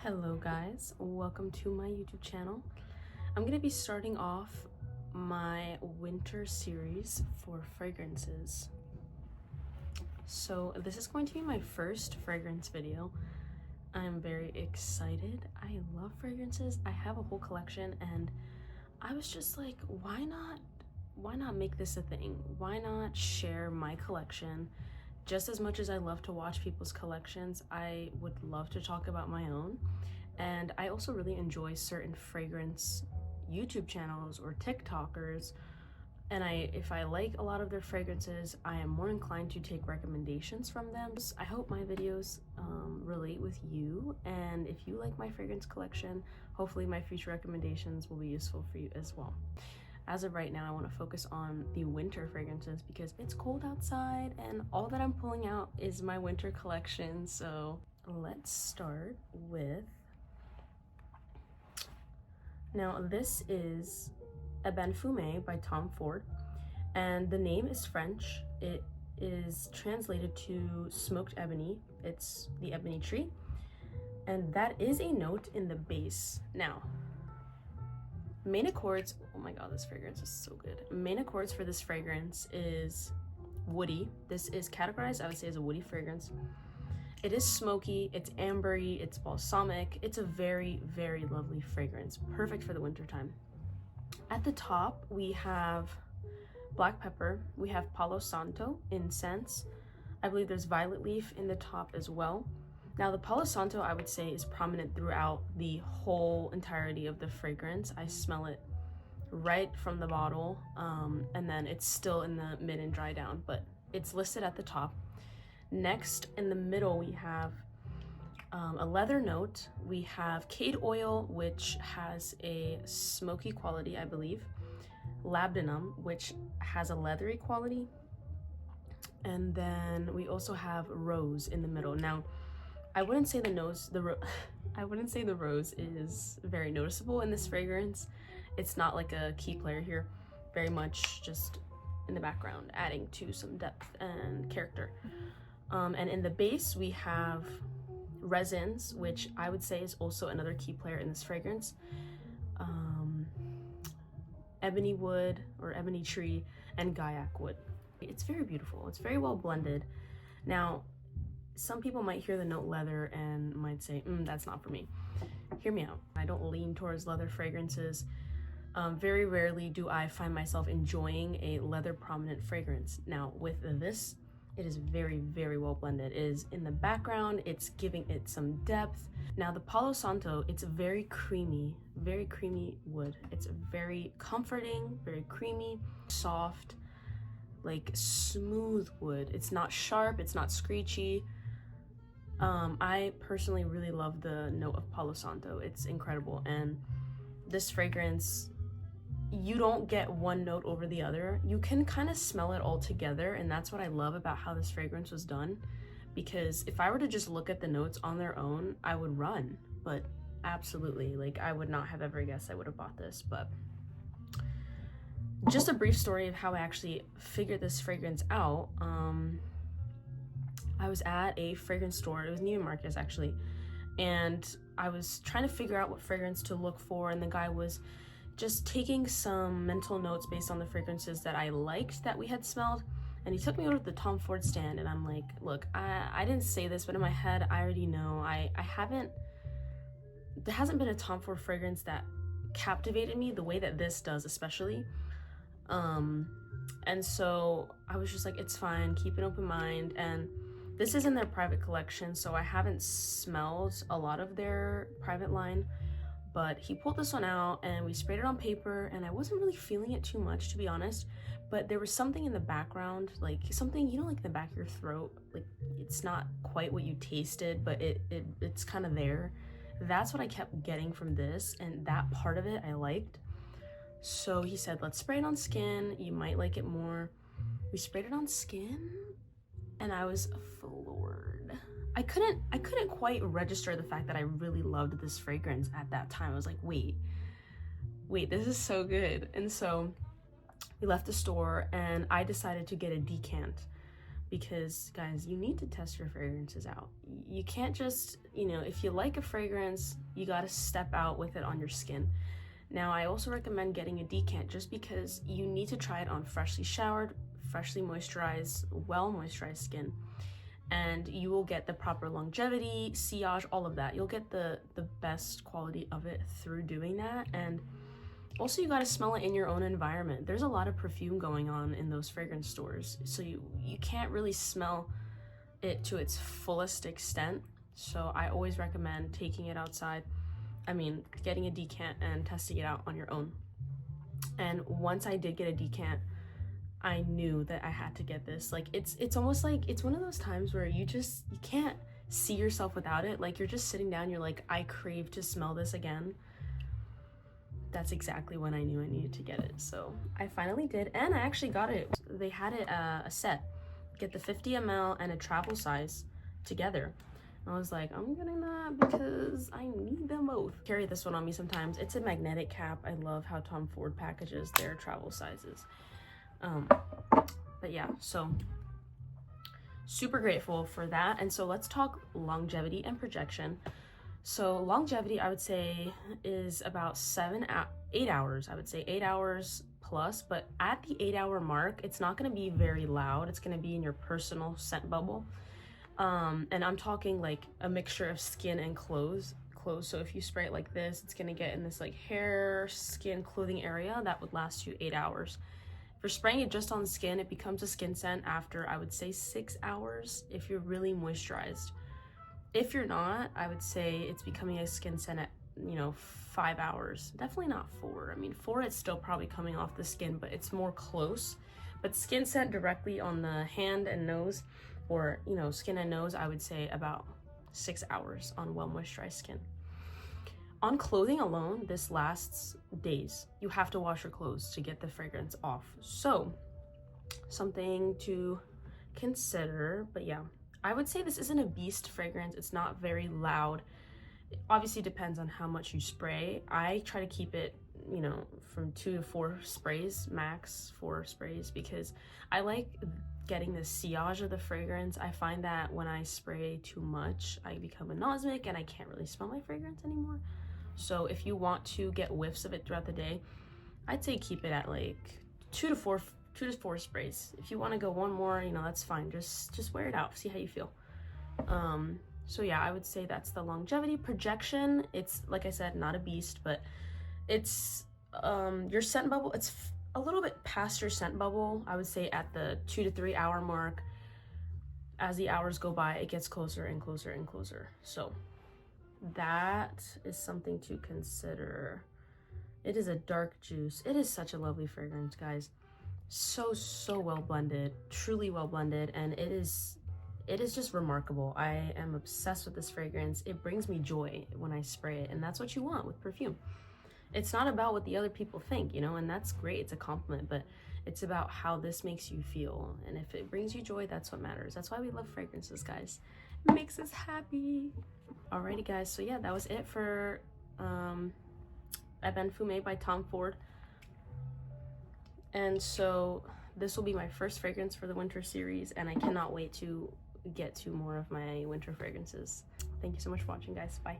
Hello guys, welcome to my YouTube channel. I'm going to be starting off my winter series for fragrances. So this is going to be my first fragrance video. I'm very excited. I love fragrances. I have a whole collection and I was just like, why not make this a thing? Why not share my collection? Just as much as I love to watch people's collections, I would love to talk about my own. And I also really enjoy certain fragrance YouTube channels or TikTokers. And if I like a lot of their fragrances, I am more inclined to take recommendations from them. I hope my videos relate with you. And if you like my fragrance collection, hopefully my future recommendations will be useful for you as well. As of right now, I want to focus on the winter fragrances because it's cold outside and all that I'm pulling out is my winter collection. So let's start with, now this is Ebene Fume by Tom Ford, and the name is French. It is translated to smoked ebony. It's the ebony tree, and that is a note in the base. Now, main accords, oh my god, this fragrance is so good. Main accords for this fragrance is woody. This is categorized, I would say, as a woody fragrance. It is smoky, it's ambery, it's balsamic. It's a very, very lovely fragrance, perfect for the winter time. At the top, we have black pepper, we have Palo Santo, incense. I believe there's violet leaf in the top as well. Now the Palo Santo, I would say, is prominent throughout the whole entirety of the fragrance. I smell it right from the bottle, and then it's still in the mid and dry down, but it's listed at the top. Next, in the middle, we have a leather note. We have cade oil, which has a smoky quality, I believe. Labdanum, which has a leathery quality. And then we also have rose in the middle. Now, I wouldn't say I wouldn't say the rose is very noticeable in this fragrance. It's not like a key player here, very much just in the background, adding to some depth and character. And in the base, we have resins, which I would say is also another key player in this fragrance. Ebony wood or ebony tree and gaiac wood. It's very beautiful. It's very well blended. Now, some people might hear the note leather and might say, that's not for me. Hear me out. I don't lean towards leather fragrances. Very rarely do I find myself enjoying a leather prominent fragrance. Now with this, it is very, very well blended. It is in the background, it's giving it some depth. Now the Palo Santo, it's very creamy wood. It's very comforting, very creamy, soft, like smooth wood. It's not sharp, it's not screechy. I personally really love the note of Palo Santo. It's incredible, and this fragrance, you don't get one note over the other. You can kind of smell it all together, and that's what I love about how this fragrance was done, because if I were to just look at the notes on their own, I would run. But absolutely, like, I would not have ever guessed I would have bought this. But just a brief story of how I actually figured this fragrance out. I was at a fragrance store. It was Neiman Marcus actually, and I was trying to figure out what fragrance to look for, and the guy was just taking some mental notes based on the fragrances that I liked that we had smelled, and he took me over to the Tom Ford stand, and I'm like, look, I didn't say this, but in my head I already know there hasn't been a Tom Ford fragrance that captivated me the way that this does, especially. And so I was just like, it's fine, keep an open mind. And this is in their private collection, so I haven't smelled a lot of their private line, but he pulled this one out and we sprayed it on paper, and I wasn't really feeling it too much, to be honest, but there was something in the background, like something, you know, like the back of your throat, like it's not quite what you tasted, but it's kind of there. That's what I kept getting from this, and that part of it I liked. So he said, let's spray it on skin, you might like it more. We sprayed it on skin, and I was floored. I couldn't quite register the fact that I really loved this fragrance at that time. I was like, wait, this is so good. And so we left the store and I decided to get a decant. because guys, you need to test your fragrances out. You can't just, you know, if you like a fragrance, you got to step out with it on your skin. Now, I also recommend getting a decant just because you need to try it on freshly showered, freshly moisturized, well moisturized skin, and you will get the proper longevity, sillage, all of that. You'll get the best quality of it through doing that. And also, you got to smell it in your own environment. There's a lot of perfume going on in those fragrance stores, so you can't really smell it to its fullest extent. So I always recommend taking it outside. I mean, getting a decant and testing it out on your own. And once I did get a decant, I knew that I had to get this. Like, it's almost like it's one of those times where you can't see yourself without it. Like, you're just sitting down, you're like, I crave to smell this again. That's exactly when I knew I needed to get it. So I finally did, and I actually got it. They had it a set. Get the 50 ml and a travel size together. I was like, I'm getting that because I need them both. Carry this one on me sometimes. It's a magnetic cap. I love how Tom Ford packages their travel sizes. But yeah, so super grateful for that. And so let's talk longevity and projection. So longevity, I would say, is about 8 hours. I would say 8 hours plus, but at the 8 hour mark, it's not going to be very loud. It's going to be in your personal scent bubble. And I'm talking like a mixture of skin and clothes. So if you spray it like this, it's gonna get in this like hair, skin, clothing area that would last you 8 hours. If you're spraying it just on skin, it becomes a skin scent after, I would say, 6 hours if you're really moisturized. If you're not, I would say it's becoming a skin scent at, 5 hours. Definitely not 4. I mean, 4, it's still probably coming off the skin, but it's more close. But skin scent directly on the hand and nose, or skin and nose, I would say about 6 hours on well moisturized skin. On clothing alone, this lasts days. You have to wash your clothes to get the fragrance off. So something to consider. But yeah, I would say this isn't a beast fragrance. It's not very loud. It obviously depends on how much you spray. I try to keep it from 2 to 4 sprays, max 4 sprays, because I like getting the sillage of the fragrance. I find that when I spray too much, I become anosmic and I can't really smell my fragrance anymore. So if you want to get whiffs of it throughout the day, I'd say keep it at like 2 to 4 sprays. If you want to go one more, that's fine. Just wear it out, see how you feel. So yeah, I would say that's the longevity. Projection, it's like I said, not a beast, but it's your scent bubble, it's a little bit past your scent bubble. I would say at the 2 to 3 hour mark. As the hours go by, it gets closer and closer and closer. So that is something to consider. It is a dark juice. It is such a lovely fragrance, guys. So well blended, truly well blended, and it is just remarkable. I am obsessed with this fragrance. It brings me joy when I spray it, and that's what you want with perfume. It's not about what the other people think, and that's great. It's a compliment, but it's about how this makes you feel. And if it brings you joy, that's what matters. That's why we love fragrances, guys. It makes us happy. Alrighty, guys. So yeah, that was it for Ebene Fume by Tom Ford. And so this will be my first fragrance for the winter series, and I cannot wait to get to more of my winter fragrances. Thank you so much for watching, guys. Bye.